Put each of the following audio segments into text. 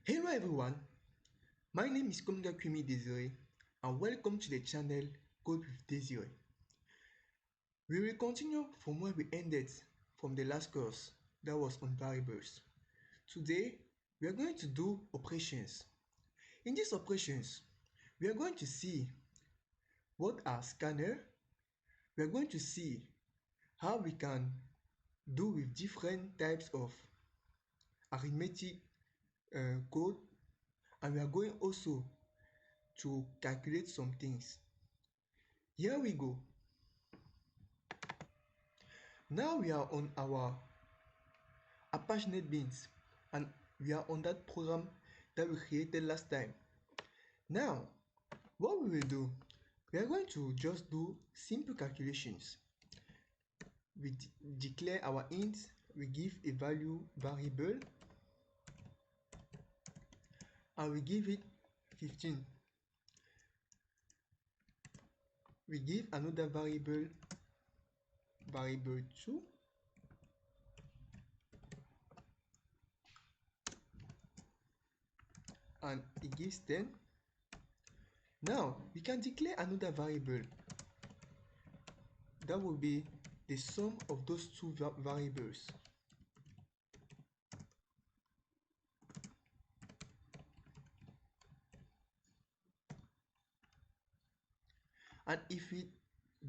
Hello everyone, my name is Komga Kwimi Desire and welcome to the channel Code with Desire. We will continue from where we ended from the last course that was on variables. Today we are going to do operations. In these operations, we are going to see what are scanners. We are going to see how we can do with different types of arithmetic code, and we are going also to calculate some things. Here we go. Now we are on our Apache NetBeans and we are on that program that we created last time. Now, what we will do, we are going to just do simple calculations. We declare our int, we give a value variable, and we give it 15. We give another variable 2, and it gives 10. Now we can declare another variable that will be the sum of those two variables. And if we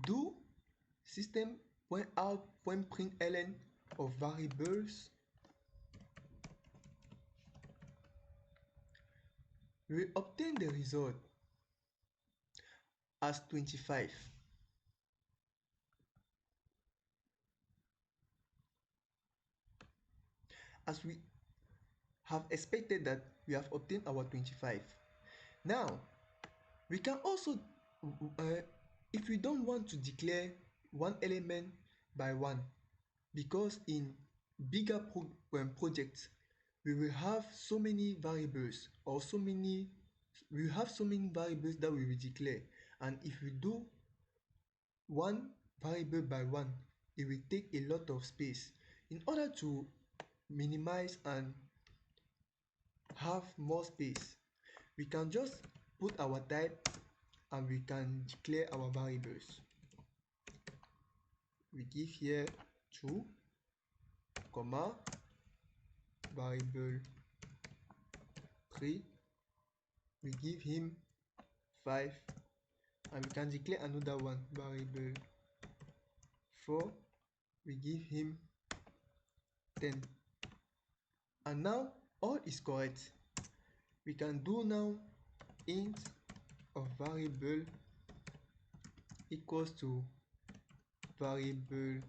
do system.out.println of variables, we will obtain the result as 25. As we have expected that we have obtained our 25. Now, we can also, if we don't want to declare one element by one, because in bigger projects, we will have so many variables or we have so many variables that we will declare, and if we do one variable by one, it will take a lot of space. In order to minimize and have more space, we can just put our type and we can declare our variables. We give here 2, comma, variable 3, we give him 5, and we can declare another one, variable 4, we give him 10. And now all is correct. We can do now int of variable equals to variable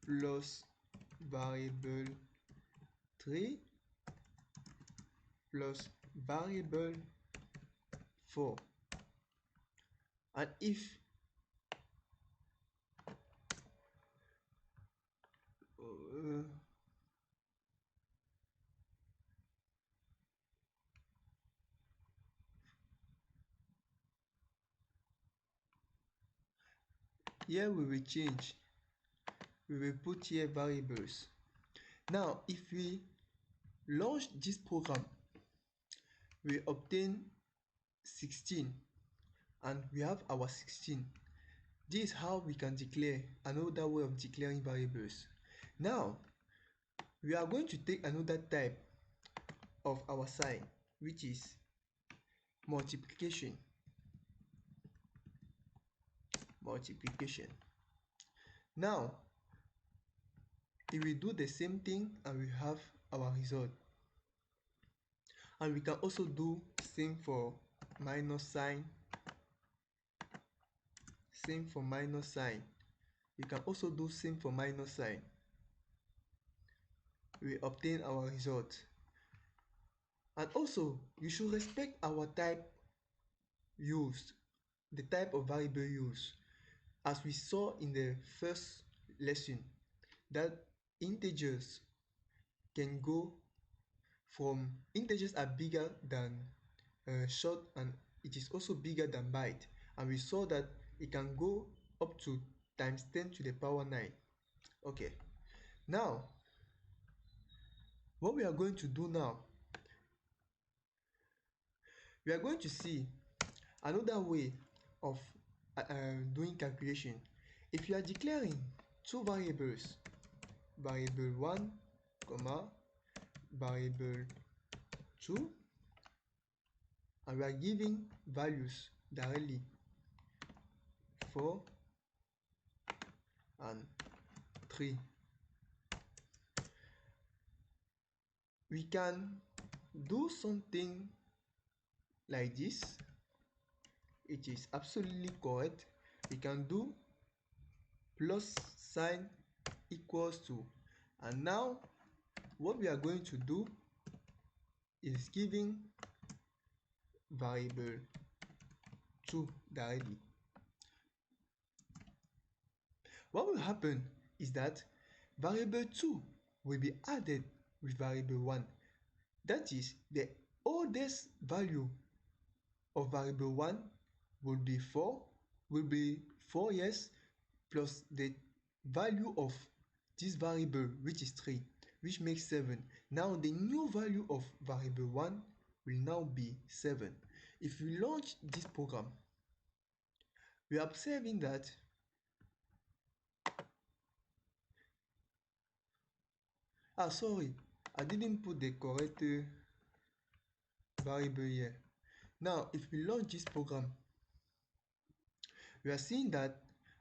plus variable 3 plus variable 4. And if here we will change, we will put here variables. Now if we launch this program, we obtain 16 and we have our 16. This is how we can declare another way of declaring variables. Now we are going to take another type of our sign, which is multiplication. Now if we do the same thing and we have our result, and we can also do same for minus sign, we can also do same for minus sign. We obtain our result. And also you should respect our type used, the type of variable used, as we saw in the first lesson, that integers can go from, integers are bigger than short, and it is also bigger than byte, and we saw that it can go up to times 10 to the power 9. Okay, now What we are going to do now, we are going to see another way of doing calculation. If you are declaring two variables, variable 1, comma, variable 2, and we are giving values directly 4 and 3, we can do something like this. It is absolutely correct. We can do plus sign equals to, and now what we are going to do is giving variable 2 directly. What will happen is that variable 2 will be added with variable 1. That is, the oldest value of variable 1 will be 4, yes, plus the value of this variable, which is 3, which makes 7. Now the new value of variable 1 will now be 7. If we launch this program, we are observing that sorry, I didn't put the correct variable here. Now if we launch this program, we are seeing that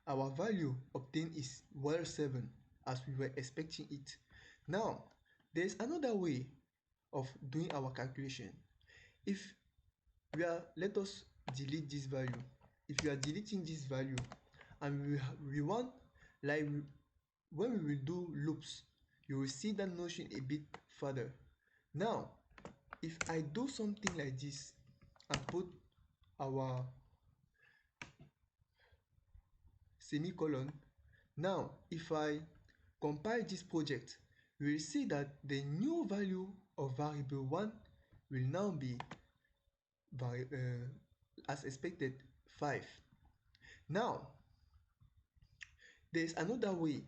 our value obtained is well 7, as we were expecting it. Now there is another way of doing our calculation. If let us delete this value. If we are deleting this value and we want, like when we will do loops, you will see that notion a bit further. Now if I do something like this and put our semicolon, now if I compile this project, we will see that the new value of variable 1 will now be as expected 5. Now there is another way.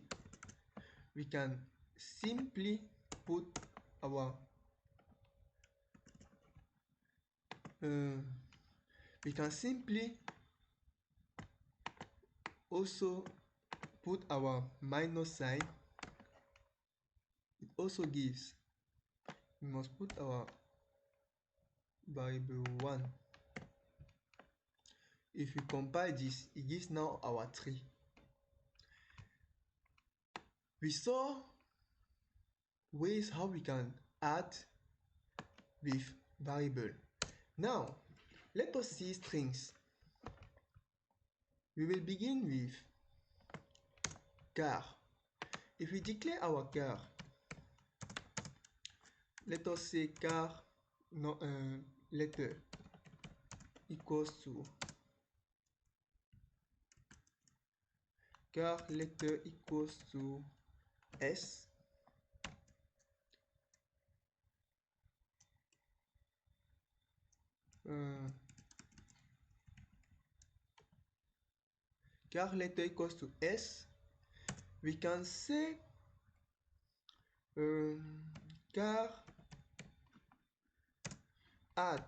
We can simply put our we can simply also put our minus sign. It also gives, we must put our variable 1. If we compile this, it gives now our 3. We saw ways how we can add with variable. Now let us see strings. We will begin with car. If we declare our car, let us say car letter equals to car letter equals to S. Car letter equals to S. We can say car add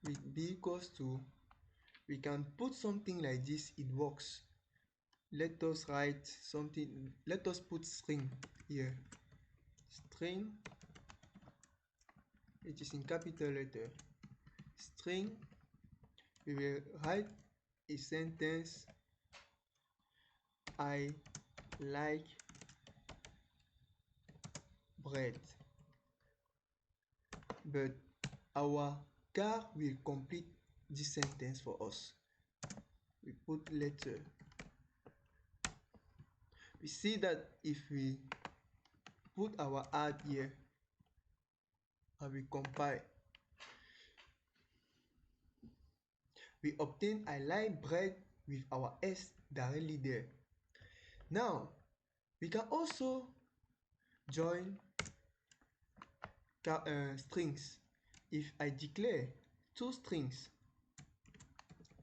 with B equals to, we can put something like this, it works. Let us write something, let us put string here. String, it is in capital letter. String, we will write a sentence, I like bread. But our car will complete this sentence for us. We put letter. We see that if we put our add here and we compile, we obtain I like bread with our S directly there. Now we can also join strings. If I declare two strings,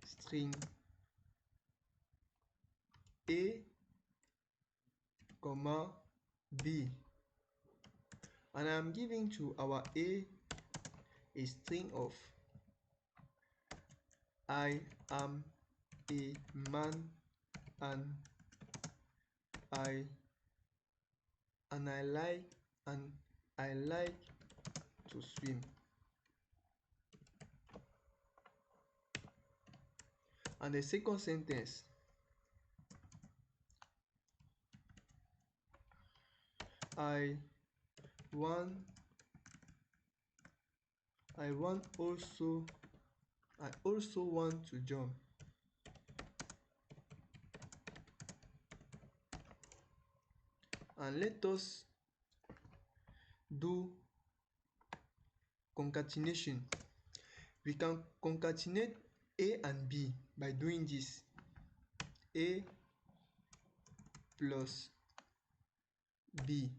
string A, B, and I'm giving to our a string of I am a man and I and I like and I like to swim. And the second sentence, I want I want also I also want to jump. And let us do concatenation. We can concatenate A and B by doing this. A plus B.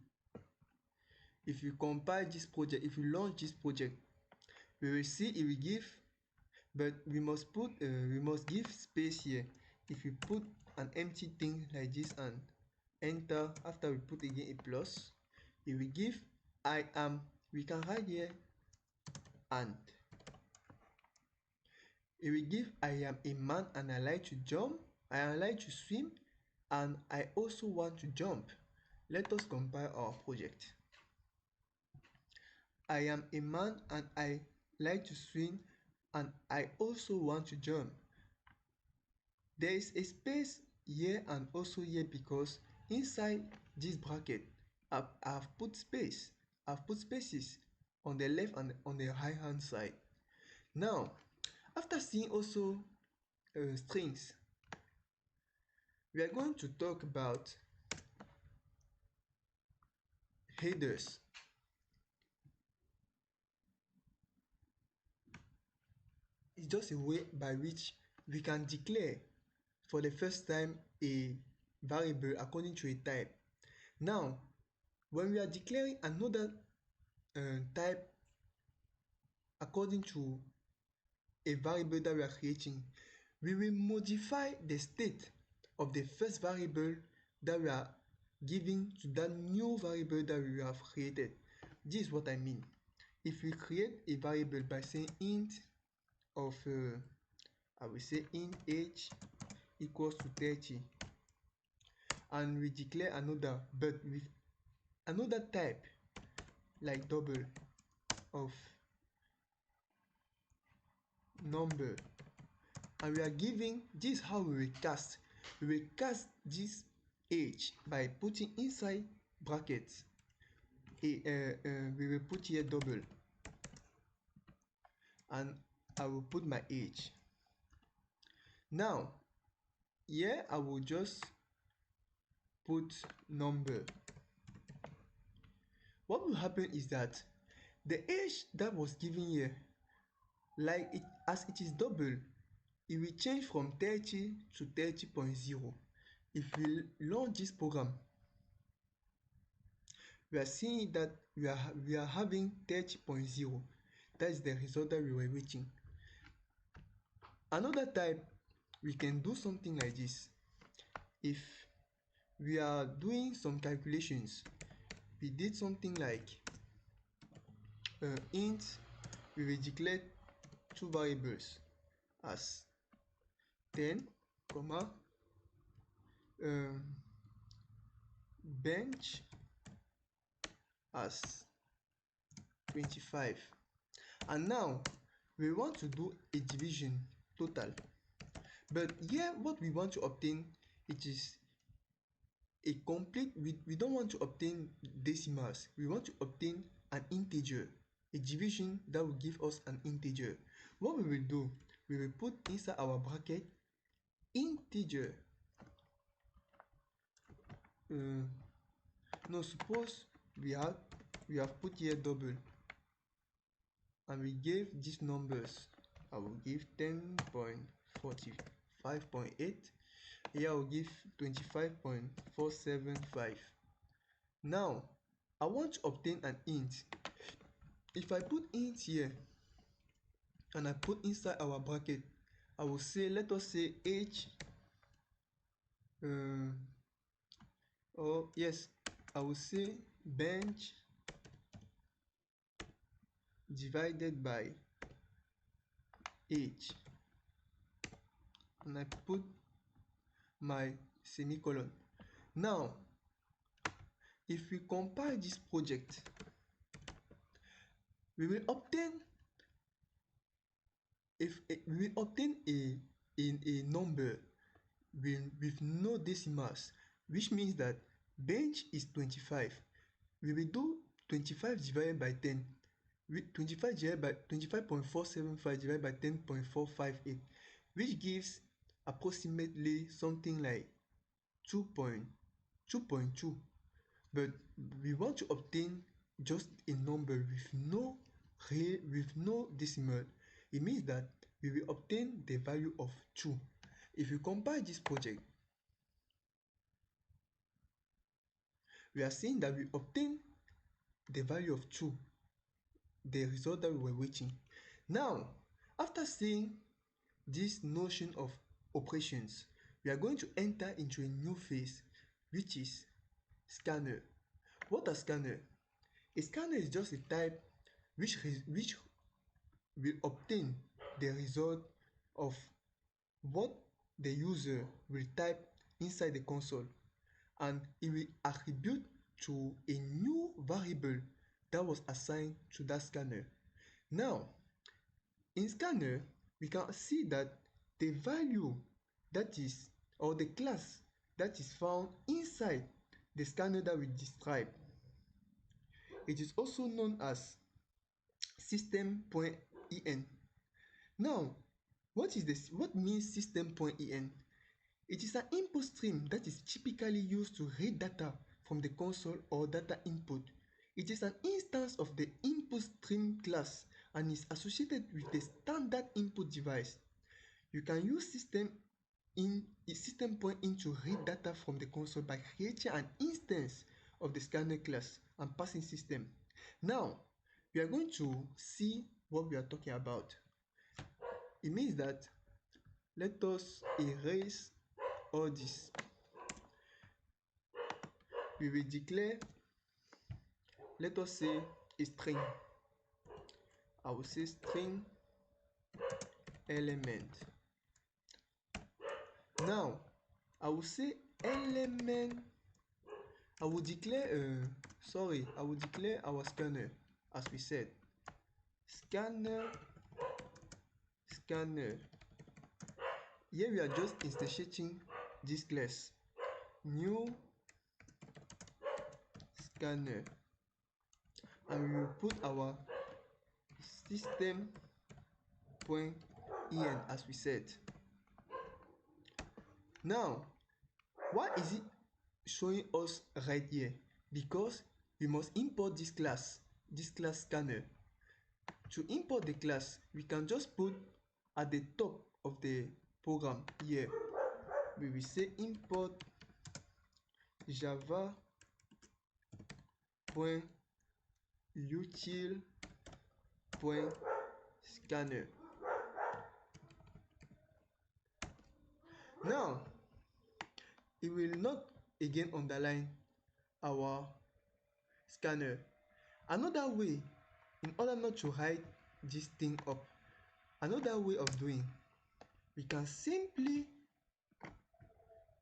If you compile this project, if you launch this project, we will see it will give, but we must give space here. If you put an empty thing like this and enter after we put again a plus, it will give I am. We can write here and it will give I am a man and I like to jump, I like to swim, and I also want to jump. Let us compile our project. I am a man and I like to swim and I also want to jump. There is a space here and also here because inside this bracket I've put space. I've put spaces on the left and on the right hand side. Now, after seeing also strings, we are going to talk about headers. It's just a way by which we can declare for the first time a variable according to a type. Now, when we are declaring another type according to a variable that we are creating, we will modify the state of the first variable that we are giving to that new variable that we have created. This is what I mean. If we create a variable by saying int of I will say int age equals to 30, and we declare another but with another type like double of number, and we are giving this, how we will cast. We will cast this age by putting inside brackets we will put here double and I will put my age. Now here I will just put number. What will happen is that the age that was given here, like it as it is double, it will change from 30 to 30.0. If we launch this program, we are seeing that we are having 30.0. That is the result that we were reaching. Another type, we can do something like this. If we are doing some calculations, we did something like int, we will declare two variables as 10, comma, bench as 25. And now we want to do a division total, but here what we want to obtain, it is a complete, we don't want to obtain decimals, we want to obtain an integer, a division that will give us an integer. What we will do, we will put inside our bracket integer. No, suppose we have put here double and we gave these numbers. I will give 10.45.8. Here I will give 25.475. Now I want to obtain an int. If I put int here and I put inside our bracket, I will say, let us say age, I will say bench divided by age, and I put my semicolon. Now if we compile this project, we will obtain a number with no decimals, which means that bench is 25. We will do 25 divided by 10, 25 divided by 25.475 divided by 10.458, which gives approximately something like 2.2. But we want to obtain just a number with no decimal. It means that we will obtain the value of 2. If you compare this project, we are seeing that we obtain the value of 2, the result that we were waiting. Now, after seeing this notion of operations, we are going to enter into a new phase, which is scanner. What is scanner? A scanner is just a type which will obtain the result of what the user will type inside the console, and it will attribute to a new variable that was assigned to that scanner. Now, in scanner, we can see that the value that is, or the class that is found inside the scanner that we describe, it is also known as system.en. Now, what means system.en? It is an input stream that is typically used to read data from the console or data input. It is an instance of the input stream class and is associated with the standard input device. You can use system.in to read data from the console by creating an instance of the scanner class and passing system. Now, we are going to see what we are talking about. It means that let us erase all this. We will declare, let us say, a string. I will say string element. Now, I will say element. I will declare our scanner, as we said. Scanner. Here we are just instantiating this class. New scanner, and we will put our system.en as we said. Now, why is it showing us right here? Because we must import this class scanner. To import the class, we can just put at the top of the program here, we will say import java.util.scanner. Now, it will not again underline our scanner. Another way, in order not to hide this thing up, another way of doing, we can simply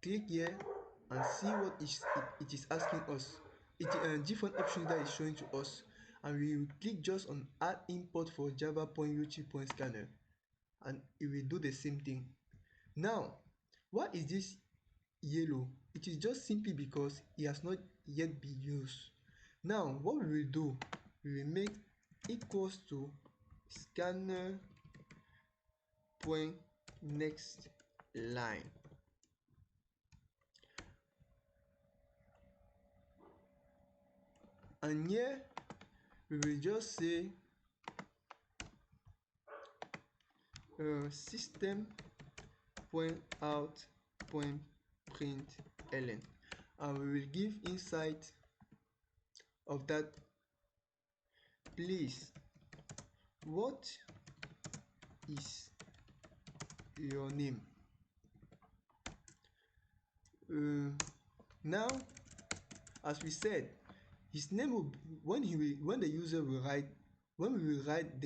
click here and see what it is asking us. It different options that is showing to us, and we will click just on add import for java.util.scanner, and it will do the same thing. Now, why is this yellow? It is just simply because it has not yet been used. Now, what we will do, we will make equals to scanner point next line. And here we will just say system point out point print ln, and we will give inside of that, please, what is your name? Now, as we said, his name will, when the user will write when we will write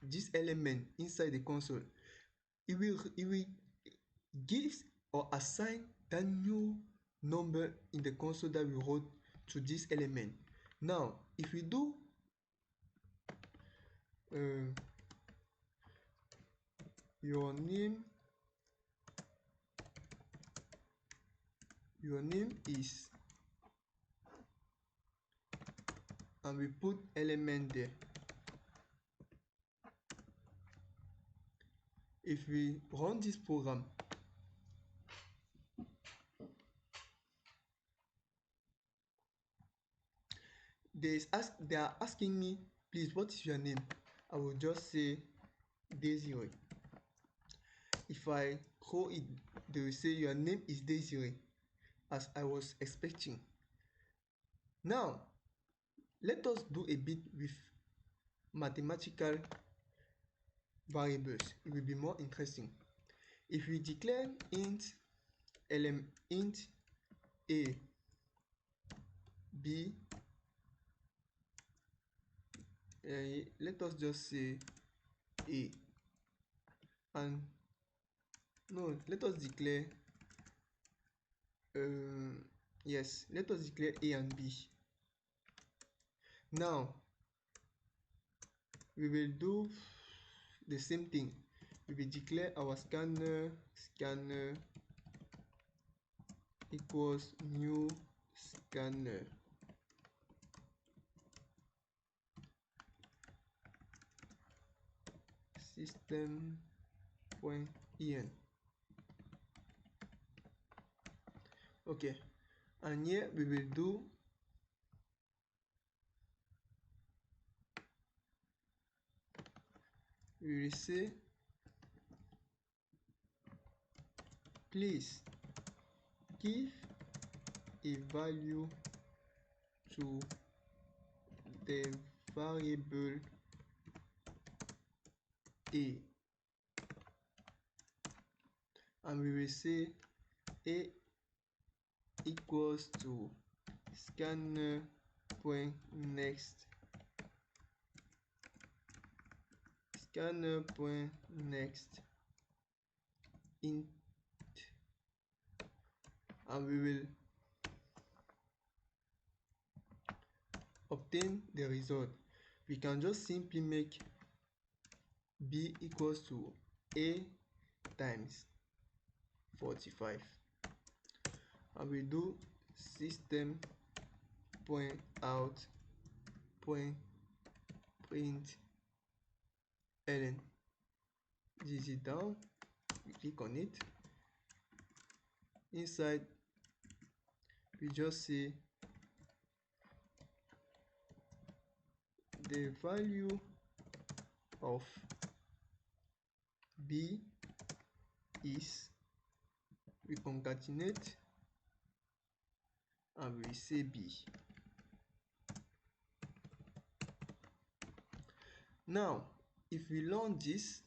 this element inside the console, it will give or assign that new number in the console that we wrote to this element. Now if we do your name is, and we put element there. If we run this program, they are asking me, please, what is your name? I will just say Desiree. If I call it, they will say your name is Desiree, as I was expecting. Now let us do a bit with mathematical variables. It will be more interesting. If we declare int a, b, let us just say a, and no, let us declare yes, let us declare a and b. Now we will do the same thing. We will declare our scanner equals new scanner. System.en. Okay, and here we will do we will say please give a value to the variable a, and we will say a equals to scanner.next int, and we will obtain the result. We can just simply make b equals to a times 45, and we do system.out.println. This is down, we click on it. Inside we just say the value of b is, we concatenate and we say b. Now if we run this,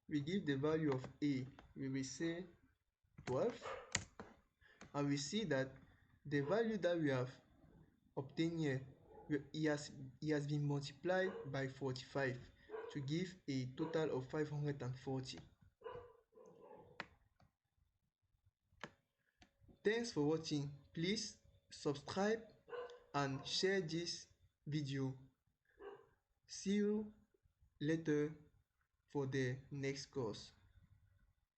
we give the value of a, we will say 12, and we see that the value that we have obtained here, he has been multiplied by 45 to give a total of 540. Thanks for watching. Please subscribe and share this video. See you later for the next course.